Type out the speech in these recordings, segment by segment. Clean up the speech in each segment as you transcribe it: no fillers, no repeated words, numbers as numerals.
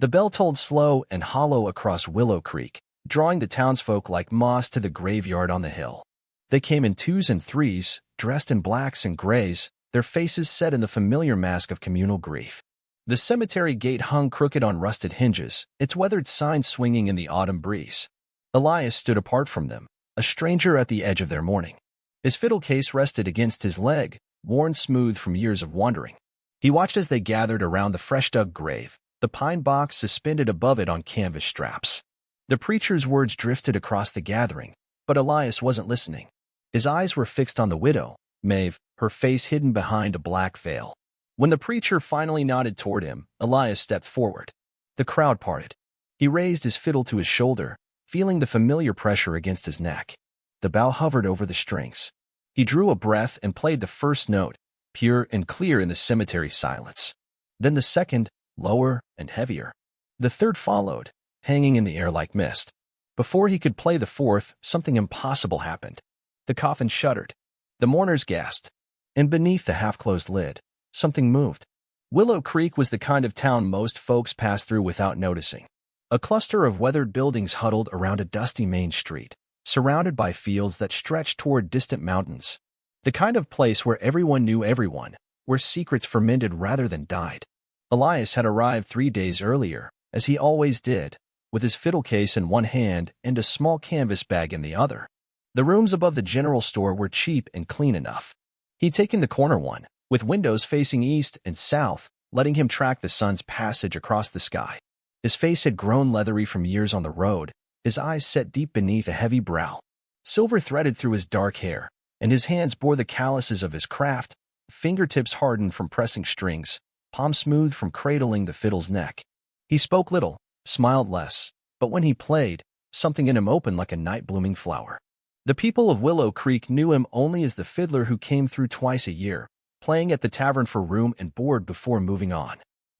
The bell tolled slow and hollow across Willow Creek, drawing the townsfolk like moss to the graveyard on the hill. They came in twos and threes, dressed in blacks and grays, their faces set in the familiar mask of communal grief. The cemetery gate hung crooked on rusted hinges, its weathered sign swinging in the autumn breeze. Elias stood apart from them, a stranger at the edge of their mourning. His fiddle case rested against his leg, worn smooth from years of wandering. He watched as they gathered around the fresh-dug grave, the pine box suspended above it on canvas straps. The preacher's words drifted across the gathering, but Elias wasn't listening. His eyes were fixed on the widow, Maeve, her face hidden behind a black veil. When the preacher finally nodded toward him, Elias stepped forward. The crowd parted. He raised his fiddle to his shoulder, feeling the familiar pressure against his neck. The bow hovered over the strings. He drew a breath and played the first note, pure and clear in the cemetery silence. Then the second, lower and heavier. The third followed, hanging in the air like mist. Before he could play the fourth, something impossible happened. The coffin shuddered. The mourners gasped. And beneath the half-closed lid, something moved. Willow Creek was the kind of town most folks passed through without noticing. A cluster of weathered buildings huddled around a dusty main street, surrounded by fields that stretched toward distant mountains. The kind of place where everyone knew everyone, where secrets fermented rather than died. Elias had arrived 3 days earlier, as he always did, with his fiddle case in one hand and a small canvas bag in the other. The rooms above the general store were cheap and clean enough. He'd taken the corner one, with windows facing east and south, letting him track the sun's passage across the sky. His face had grown leathery from years on the road, his eyes set deep beneath a heavy brow. Silver threaded through his dark hair, and his hands bore the calluses of his craft, fingertips hardened from pressing strings, palms smooth from cradling the fiddle's neck. He spoke little, smiled less, but when he played, something in him opened like a night-blooming flower. The people of Willow Creek knew him only as the fiddler who came through twice a year, playing at the tavern for room and board before moving on.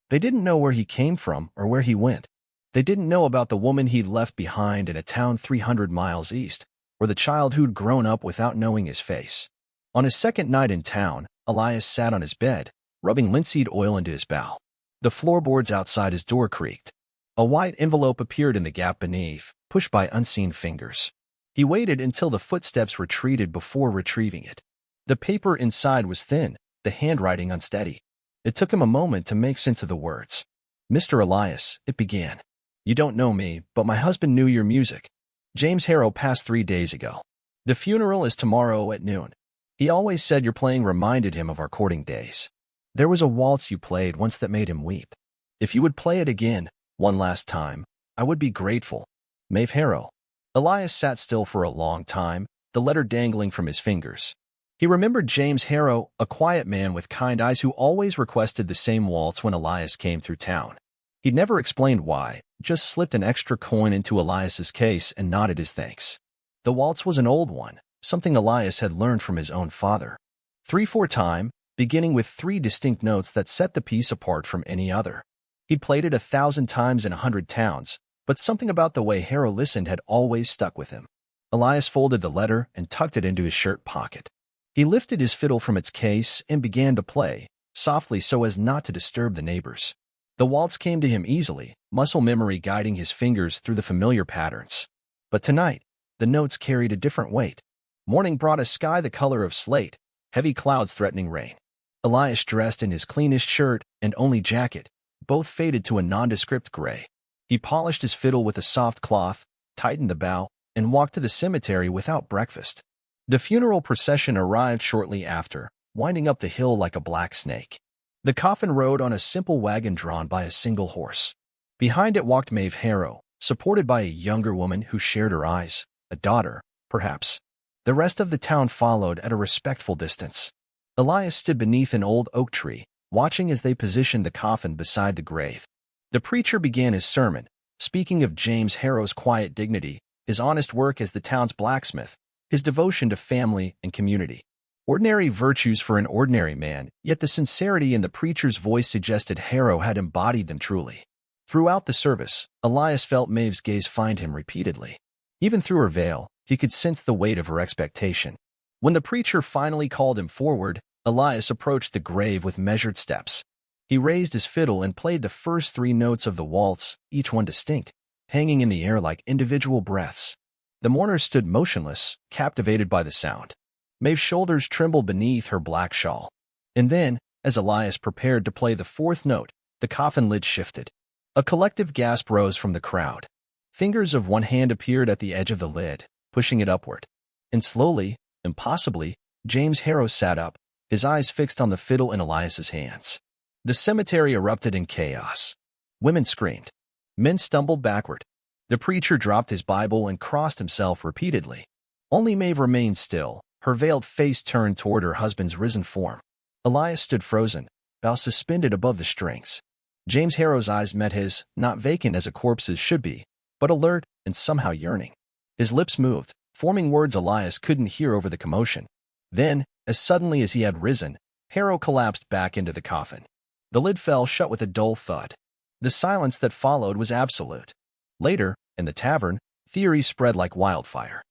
They didn't know where he came from or where he went. They didn't know about the woman he'd left behind in a town 300 miles east, or the child who'd grown up without knowing his face. On his second night in town, Elias sat on his bed, rubbing linseed oil into his bow. The floorboards outside his door creaked. A white envelope appeared in the gap beneath, pushed by unseen fingers. He waited until the footsteps retreated before retrieving it. The paper inside was thin, the handwriting unsteady. It took him a moment to make sense of the words. "Mr. Elias," it began. "You don't know me, but my husband knew your music. James Harrow passed 3 days ago. The funeral is tomorrow at noon. He always said your playing reminded him of our courting days. There was a waltz you played once that made him weep. If you would play it again, one last time, I would be grateful. Maeve Harrow." Elias sat still for a long time, the letter dangling from his fingers. He remembered James Harrow, a quiet man with kind eyes who always requested the same waltz when Elias came through town. He'd never explained why, just slipped an extra coin into Elias's case and nodded his thanks. The waltz was an old one, something Elias had learned from his own father. 3/4 time, beginning with 3 distinct notes that set the piece apart from any other. He'd played it 1,000 times in 100 towns, but something about the way Harrow listened had always stuck with him. Elias folded the letter and tucked it into his shirt pocket. He lifted his fiddle from its case and began to play, softly so as not to disturb the neighbors. The waltz came to him easily, muscle memory guiding his fingers through the familiar patterns. But tonight, the notes carried a different weight. Morning brought a sky the color of slate, heavy clouds threatening rain. Elias dressed in his cleanest shirt and only jacket, both faded to a nondescript gray. He polished his fiddle with a soft cloth, tightened the bow, and walked to the cemetery without breakfast. The funeral procession arrived shortly after, winding up the hill like a black snake. The coffin rode on a simple wagon drawn by a single horse. Behind it walked Maeve Harrow, supported by a younger woman who shared her eyes, a daughter, perhaps. The rest of the town followed at a respectful distance. Elias stood beneath an old oak tree, watching as they positioned the coffin beside the grave. The preacher began his sermon, speaking of James Harrow's quiet dignity, his honest work as the town's blacksmith, his devotion to family and community. Ordinary virtues for an ordinary man, yet the sincerity in the preacher's voice suggested Harrow had embodied them truly. Throughout the service, Elias felt Maeve's gaze find him repeatedly. Even through her veil, he could sense the weight of her expectation. When the preacher finally called him forward, Elias approached the grave with measured steps. He raised his fiddle and played the first 3 notes of the waltz, each one distinct, hanging in the air like individual breaths. The mourners stood motionless, captivated by the sound. Maeve's shoulders trembled beneath her black shawl. And then, as Elias prepared to play the 4th note, the coffin lid shifted. A collective gasp rose from the crowd. Fingers of one hand appeared at the edge of the lid, pushing it upward. And slowly, impossibly, James Harrow sat up, his eyes fixed on the fiddle in Elias's hands. The cemetery erupted in chaos. Women screamed. Men stumbled backward. The preacher dropped his Bible and crossed himself repeatedly. Only Maeve remained still, her veiled face turned toward her husband's risen form. Elias stood frozen, bow suspended above the strings. James Harrow's eyes met his, not vacant as a corpse's should be, but alert and somehow yearning. His lips moved, forming words Elias couldn't hear over the commotion. Then, as suddenly as he had risen, Harrow collapsed back into the coffin. The lid fell shut with a dull thud. The silence that followed was absolute. Later, in the tavern, theories spread like wildfire.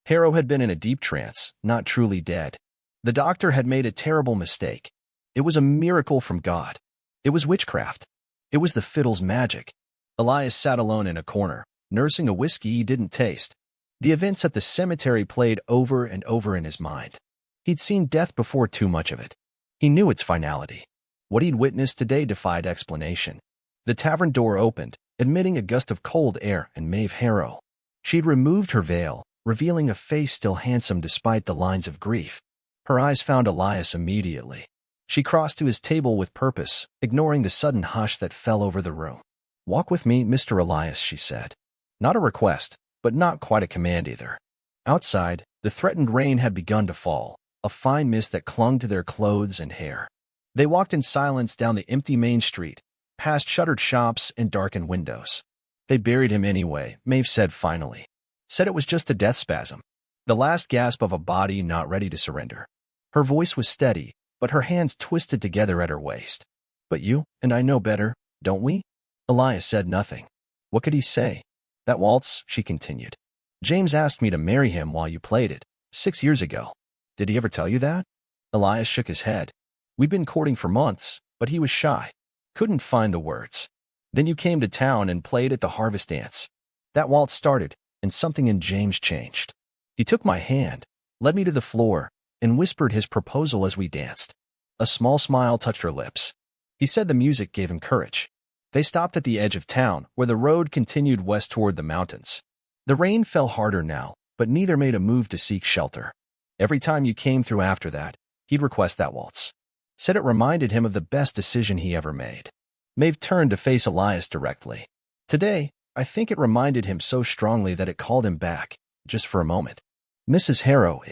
Harrow had been in a deep trance, not truly dead. The doctor had made a terrible mistake. It was a miracle from God. It was witchcraft. It was the fiddle's magic. Elias sat alone in a corner, nursing a whiskey he didn't taste. The events at the cemetery played over and over in his mind. He'd seen death before, too much of it. He knew its finality. What he'd witnessed today defied explanation. The tavern door opened, admitting a gust of cold air and Maeve Harrow. She'd removed her veil, revealing a face still handsome despite the lines of grief. Her eyes found Elias immediately. She crossed to his table with purpose, ignoring the sudden hush that fell over the room. "Walk with me, Mr. Elias," she said. Not a request, but not quite a command either. Outside, the threatened rain had begun to fall, a fine mist that clung to their clothes and hair. They walked in silence down the empty main street, past shuttered shops and darkened windows. "They buried him anyway," Maeve said finally. Said it was just a death spasm. The last gasp of a body not ready to surrender. Her voice was steady, but her hands twisted together at her waist. "But you and I know better, don't we?" Elias said nothing. What could he say? "That waltz," she continued. "James asked me to marry him while you played it, 6 years ago. Did he ever tell you that?" Elias shook his head. "We'd been courting for months, but he was shy. Couldn't find the words. Then you came to town and played at the harvest dance. That waltz started, and something in James changed. He took my hand, led me to the floor, and whispered his proposal as we danced. A small smile touched her lips. He said the music gave him courage. They stopped at the edge of town, where the road continued west toward the mountains. The rain fell harder now, but neither made a move to seek shelter. Every time you came through after that, he'd request that waltz. Said it reminded him of the best decision he ever made." Maeve turned to face Elias directly. "Today, I think it reminded him so strongly that it called him back, just for a moment." "Mrs. Harrow,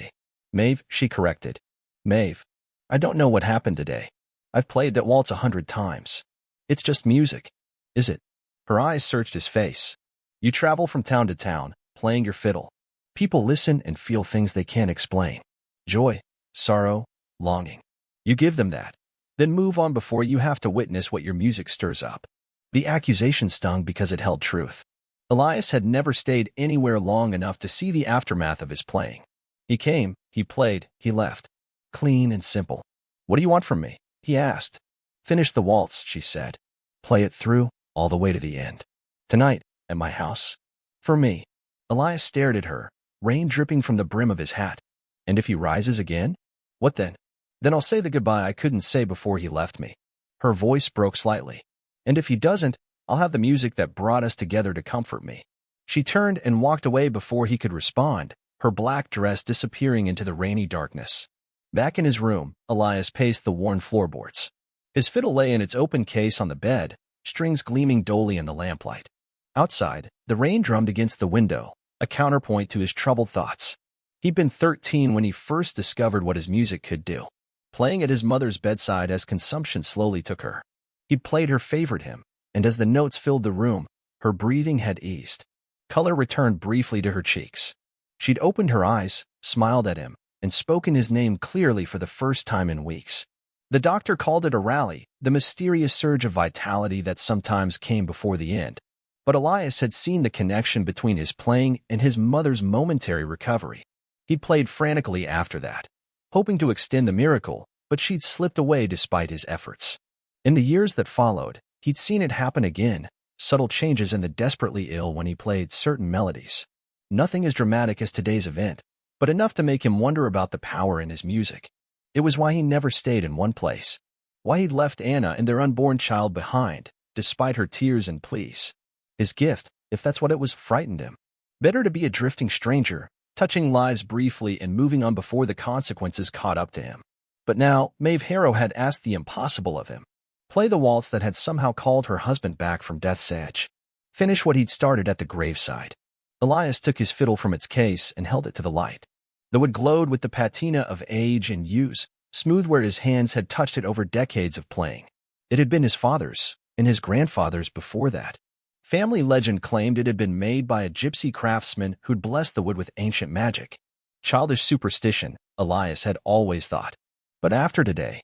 Maeve," she corrected. "Maeve, I don't know what happened today. I've played that waltz 100 times. It's just music, is it?" Her eyes searched his face. "You travel from town to town, playing your fiddle. People listen and feel things they can't explain. Joy, sorrow, longing. You give them that, then move on before you have to witness what your music stirs up." The accusation stung because it held truth. Elias had never stayed anywhere long enough to see the aftermath of his playing. He came, he played, he left. Clean and simple. "What do you want from me?" he asked. "Finish the waltz," she said. "Play it through, all the way to the end. Tonight, at my house. For me." Elias stared at her, rain dripping from the brim of his hat. "And if he rises again? What then?" "Then I'll say the goodbye I couldn't say before he left me." Her voice broke slightly. "And if he doesn't, I'll have the music that brought us together to comfort me." She turned and walked away before he could respond, her black dress disappearing into the rainy darkness. Back in his room, Elias paced the worn floorboards. His fiddle lay in its open case on the bed, strings gleaming dully in the lamplight. Outside, the rain drummed against the window, a counterpoint to his troubled thoughts. He'd been 13 when he first discovered what his music could do. Playing at his mother's bedside as consumption slowly took her. He'd played her favorite hymn, and as the notes filled the room, her breathing had eased. Color returned briefly to her cheeks. She'd opened her eyes, smiled at him, and spoken his name clearly for the first time in weeks. The doctor called it a rally, the mysterious surge of vitality that sometimes came before the end. But Elias had seen the connection between his playing and his mother's momentary recovery. He'd played frantically after that, hoping to extend the miracle, but she'd slipped away despite his efforts. In the years that followed, he'd seen it happen again, subtle changes in the desperately ill when he played certain melodies. Nothing as dramatic as today's event, but enough to make him wonder about the power in his music. It was why he never stayed in one place. Why he'd left Anna and their unborn child behind, despite her tears and pleas. His gift, if that's what it was, frightened him. Better to be a drifting stranger, touching lives briefly and moving on before the consequences caught up to him. But now, Maeve Harrow had asked the impossible of him. Play the waltz that had somehow called her husband back from death's edge. Finish what he'd started at the graveside. Elias took his fiddle from its case and held it to the light. The wood glowed with the patina of age and use, smooth where his hands had touched it over decades of playing. It had been his father's, and his grandfather's before that. Family legend claimed it had been made by a gypsy craftsman who'd blessed the wood with ancient magic. Childish superstition, Elias had always thought. But after today,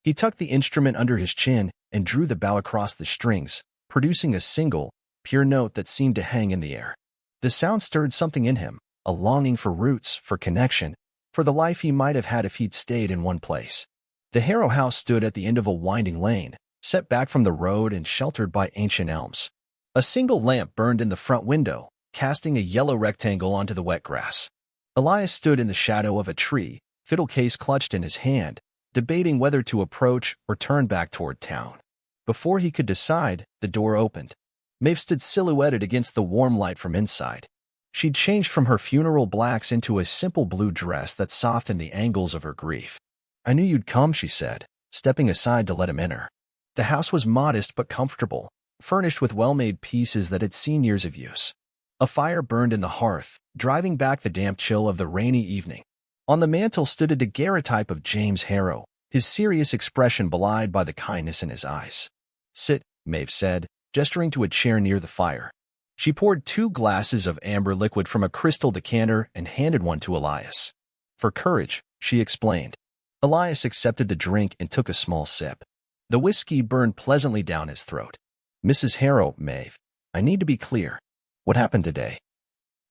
he tucked the instrument under his chin and drew the bow across the strings, producing a single, pure note that seemed to hang in the air. The sound stirred something in him, a longing for roots, for connection, for the life he might have had if he'd stayed in one place. The Harrow house stood at the end of a winding lane, set back from the road and sheltered by ancient elms. A single lamp burned in the front window, casting a yellow rectangle onto the wet grass. Elias stood in the shadow of a tree, fiddle case clutched in his hand, debating whether to approach or turn back toward town. Before he could decide, the door opened. Maeve stood silhouetted against the warm light from inside. She'd changed from her funeral blacks into a simple blue dress that softened the angles of her grief. "I knew you'd come," she said, stepping aside to let him enter. The house was modest but comfortable, furnished with well-made pieces that had seen years of use. A fire burned in the hearth, driving back the damp chill of the rainy evening. On the mantel stood a daguerreotype of James Harrow, his serious expression belied by the kindness in his eyes. "Sit," Maeve said, gesturing to a chair near the fire. She poured 2 glasses of amber liquid from a crystal decanter and handed one to Elias. "For courage," she explained. Elias accepted the drink and took a small sip. The whiskey burned pleasantly down his throat. "Mrs. Harrow, Maeve, I need to be clear. What happened today?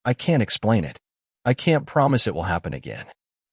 I can't explain it. I can't promise it will happen again.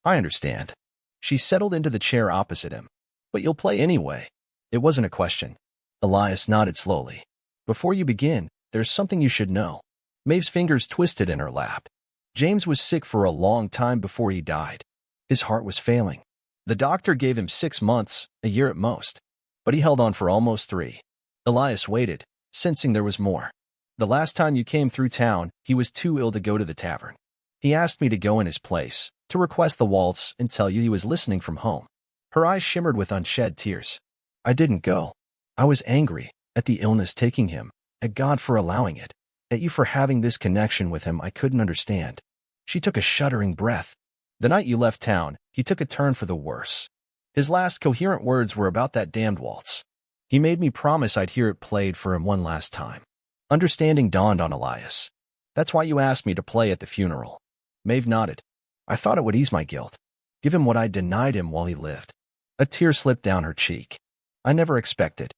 I understand." She settled into the chair opposite him. "But you'll play anyway." It wasn't a question. Elias nodded slowly. "Before you begin, there's something you should know." Maeve's fingers twisted in her lap. James was sick for a long time before he died. His heart was failing. The doctor gave him 6 months, a year at most. But he held on for almost 3. Elias waited, sensing there was more. "The last time you came through town, he was too ill to go to the tavern. He asked me to go in his place, to request the waltz and tell you he was listening from home." Her eyes shimmered with unshed tears. "I didn't go. I was angry, at the illness taking him, at God for allowing it, at you for having this connection with him I couldn't understand." She took a shuddering breath. "The night you left town, he took a turn for the worse. His last coherent words were about that damned waltz. He made me promise I'd hear it played for him one last time." Understanding dawned on Elias. "That's why you asked me to play at the funeral." Maeve nodded. "I thought it would ease my guilt. Give him what I denied him while he lived." A tear slipped down her cheek. "I never expected."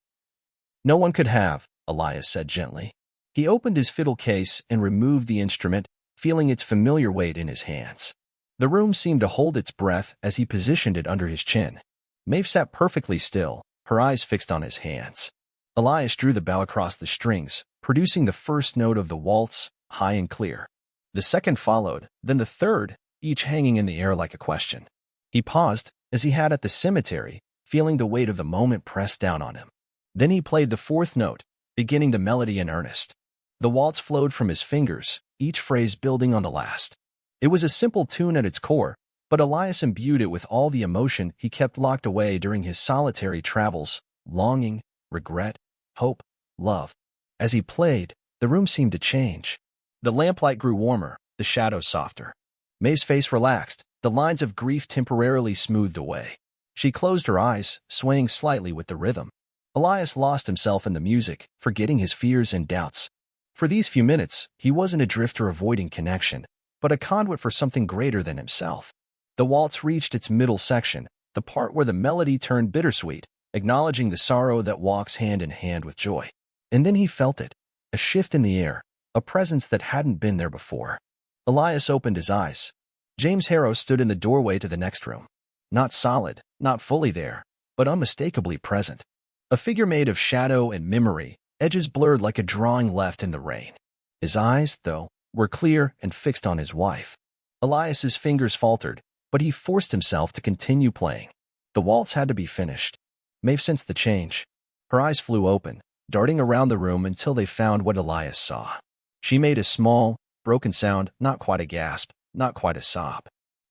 "No one could have," Elias said gently. He opened his fiddle case and removed the instrument, feeling its familiar weight in his hands. The room seemed to hold its breath as he positioned it under his chin. Maeve sat perfectly still, her eyes fixed on his hands. Elias drew the bow across the strings, producing the first note of the waltz, high and clear. The second followed, then the third, each hanging in the air like a question. He paused, as he had at the cemetery, feeling the weight of the moment pressed down on him. Then he played the 4th note, beginning the melody in earnest. The waltz flowed from his fingers, each phrase building on the last. It was a simple tune at its core, but Elias imbued it with all the emotion he kept locked away during his solitary travels: longing, regret, hope, love. As he played, the room seemed to change. The lamplight grew warmer, the shadows softer. Maeve's face relaxed, the lines of grief temporarily smoothed away. She closed her eyes, swaying slightly with the rhythm. Elias lost himself in the music, forgetting his fears and doubts. For these few minutes, he wasn't a drifter avoiding connection, but a conduit for something greater than himself. The waltz reached its middle section, the part where the melody turned bittersweet, acknowledging the sorrow that walks hand in hand with joy. And then he felt it, a shift in the air, a presence that hadn't been there before. Elias opened his eyes. James Harrow stood in the doorway to the next room. Not solid, not fully there, but unmistakably present. A figure made of shadow and memory, edges blurred like a drawing left in the rain. His eyes, though, were clear and fixed on his wife. Elias's fingers faltered, but he forced himself to continue playing. The waltz had to be finished. Maeve sensed the change. Her eyes flew open, darting around the room until they found what Elias saw. She made a small, broken sound, not quite a gasp, not quite a sob.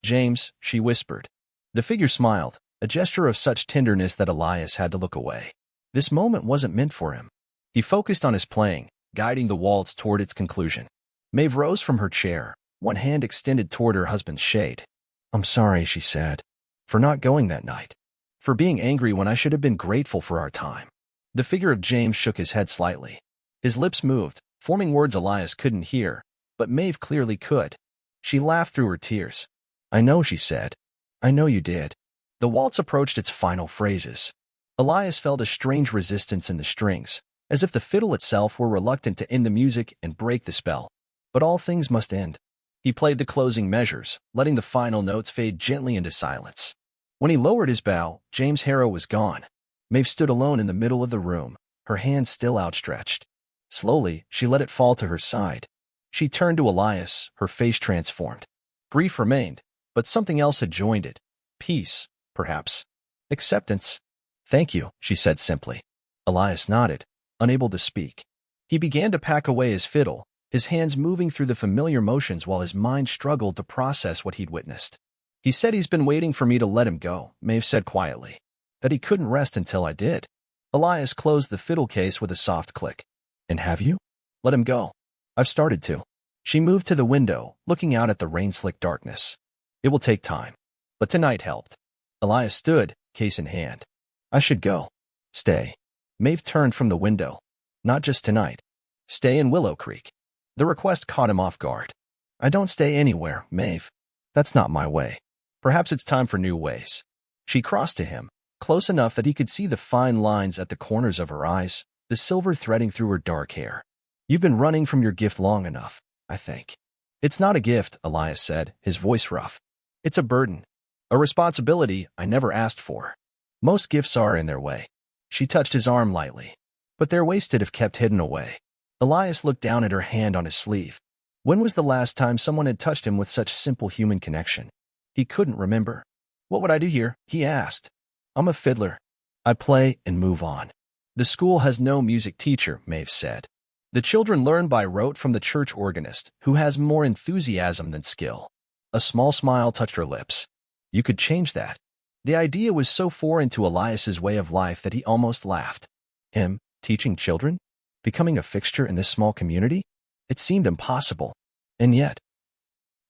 "James," she whispered. The figure smiled, a gesture of such tenderness that Elias had to look away. This moment wasn't meant for him. He focused on his playing, guiding the waltz toward its conclusion. Maeve rose from her chair, one hand extended toward her husband's shade. "I'm sorry," she said, "for not going that night, for being angry when I should have been grateful for our time." The figure of James shook his head slightly. His lips moved, forming words Elias couldn't hear, but Maeve clearly could. She laughed through her tears. "I know," she said. "I know you did." The waltz approached its final phrases. Elias felt a strange resistance in the strings, as if the fiddle itself were reluctant to end the music and break the spell. But all things must end. He played the closing measures, letting the final notes fade gently into silence. When he lowered his bow, James' Harrow was gone. Maeve stood alone in the middle of the room, her hand still outstretched. Slowly, she let it fall to her side. She turned to Elias, her face transformed. Grief remained, but something else had joined it. Peace, perhaps. Acceptance. "Thank you," she said simply. Elias nodded, unable to speak. He began to pack away his fiddle, his hands moving through the familiar motions while his mind struggled to process what he'd witnessed. "He said he's been waiting for me to let him go," Maeve said quietly. "That he couldn't rest until I did." Elias closed the fiddle case with a soft click. "And have you?" "Let him go. I've started to." She moved to the window, looking out at the rain-slicked darkness. "It will take time. But tonight helped." Elias stood, case in hand. "I should go." "Stay." Maeve turned from the window. "Not just tonight. Stay in Willow Creek." The request caught him off guard. "I don't stay anywhere, Maeve. That's not my way. Perhaps it's time for new ways." She crossed to him, close enough that he could see the fine lines at the corners of her eyes, the silver threading through her dark hair. "You've been running from your gift long enough, I think." "It's not a gift," Elias said, his voice rough. "It's a burden. A responsibility I never asked for. Most gifts are in their way." She touched his arm lightly. "But they're wasted if kept hidden away." Elias looked down at her hand on his sleeve. When was the last time someone had touched him with such simple human connection? He couldn't remember. "What would I do here?" he asked. "I'm a fiddler. I play and move on." "The school has no music teacher," Maeve said. "The children learn by rote from the church organist, who has more enthusiasm than skill." A small smile touched her lips. "You could change that." The idea was so foreign to Elias's way of life that he almost laughed. Him, teaching children? Becoming a fixture in this small community? It seemed impossible. And yet,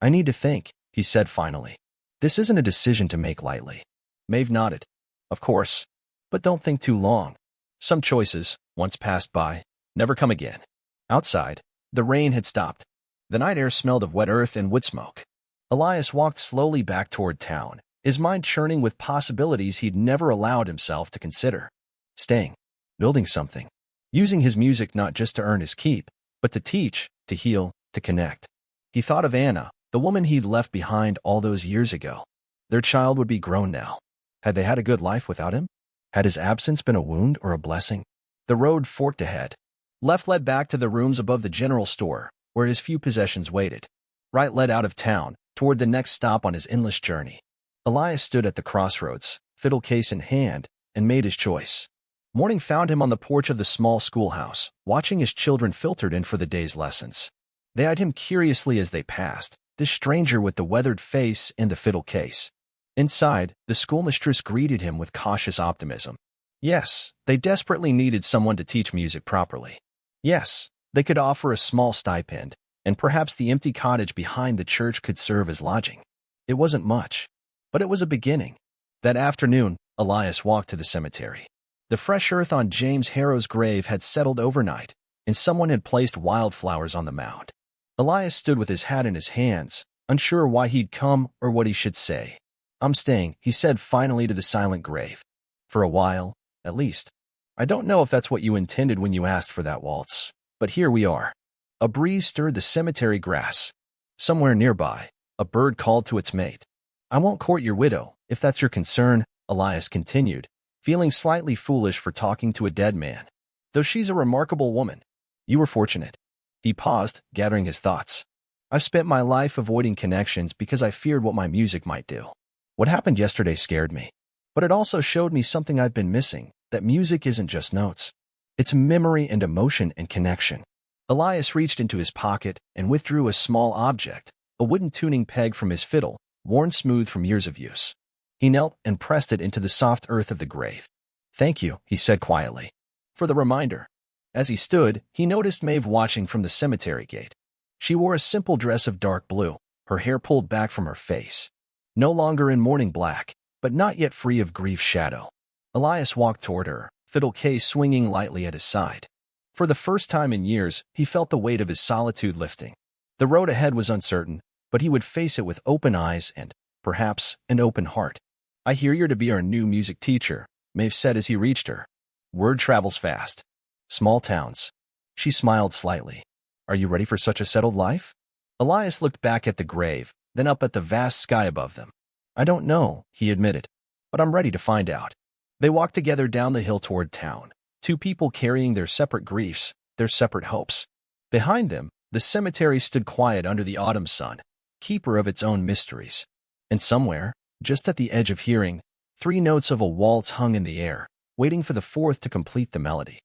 "I need to think," he said finally. "This isn't a decision to make lightly." Maeve nodded. "Of course. But don't think too long. Some choices, once passed by, never come again." Outside, the rain had stopped. The night air smelled of wet earth and wood smoke. Elias walked slowly back toward town, his mind churning with possibilities he'd never allowed himself to consider. Staying, building something, using his music not just to earn his keep, but to teach, to heal, to connect. He thought of Anna, the woman he'd left behind all those years ago. Their child would be grown now. Had they had a good life without him? Had his absence been a wound or a blessing? The road forked ahead. Left led back to the rooms above the general store, where his few possessions waited. Right led out of town, toward the next stop on his endless journey. Elias stood at the crossroads, fiddle case in hand, and made his choice. Morning found him on the porch of the small schoolhouse, watching his children filtered in for the day's lessons. They eyed him curiously as they passed, this stranger with the weathered face and the fiddle case. Inside, the schoolmistress greeted him with cautious optimism. Yes, they desperately needed someone to teach music properly. Yes, they could offer a small stipend, and perhaps the empty cottage behind the church could serve as lodging. It wasn't much, but it was a beginning. That afternoon, Elias walked to the cemetery. The fresh earth on James Harrow's grave had settled overnight, and someone had placed wildflowers on the mound. Elias stood with his hat in his hands, unsure why he'd come or what he should say. "I'm staying," he said finally to the silent grave. "For a while, at least. I don't know if that's what you intended when you asked for that waltz, but here we are." A breeze stirred the cemetery grass. Somewhere nearby, a bird called to its mate. "I won't court your widow, if that's your concern," Elias continued, feeling slightly foolish for talking to a dead man. Though she's a remarkable woman. You were fortunate. He paused, gathering his thoughts. I've spent my life avoiding connections because I feared what my music might do. What happened yesterday scared me. But it also showed me something I've been missing, that music isn't just notes. It's memory and emotion and connection. Elias reached into his pocket and withdrew a small object, a wooden tuning peg from his fiddle, worn smooth from years of use. He knelt and pressed it into the soft earth of the grave. Thank you, he said quietly, for the reminder. As he stood, he noticed Maeve watching from the cemetery gate. She wore a simple dress of dark blue, her hair pulled back from her face. No longer in mourning black, but not yet free of grief's shadow. Elias walked toward her, fiddle case swinging lightly at his side. For the first time in years, he felt the weight of his solitude lifting. The road ahead was uncertain, but he would face it with open eyes and, perhaps, an open heart. I hear you're to be our new music teacher, Maeve said as he reached her. Word travels fast. Small towns. She smiled slightly. Are you ready for such a settled life? Elias looked back at the grave, then up at the vast sky above them. I don't know, he admitted, but I'm ready to find out. They walked together down the hill toward town, two people carrying their separate griefs, their separate hopes. Behind them, the cemetery stood quiet under the autumn sun, keeper of its own mysteries. And somewhere, just at the edge of hearing, 3 notes of a waltz hung in the air, waiting for the 4th to complete the melody.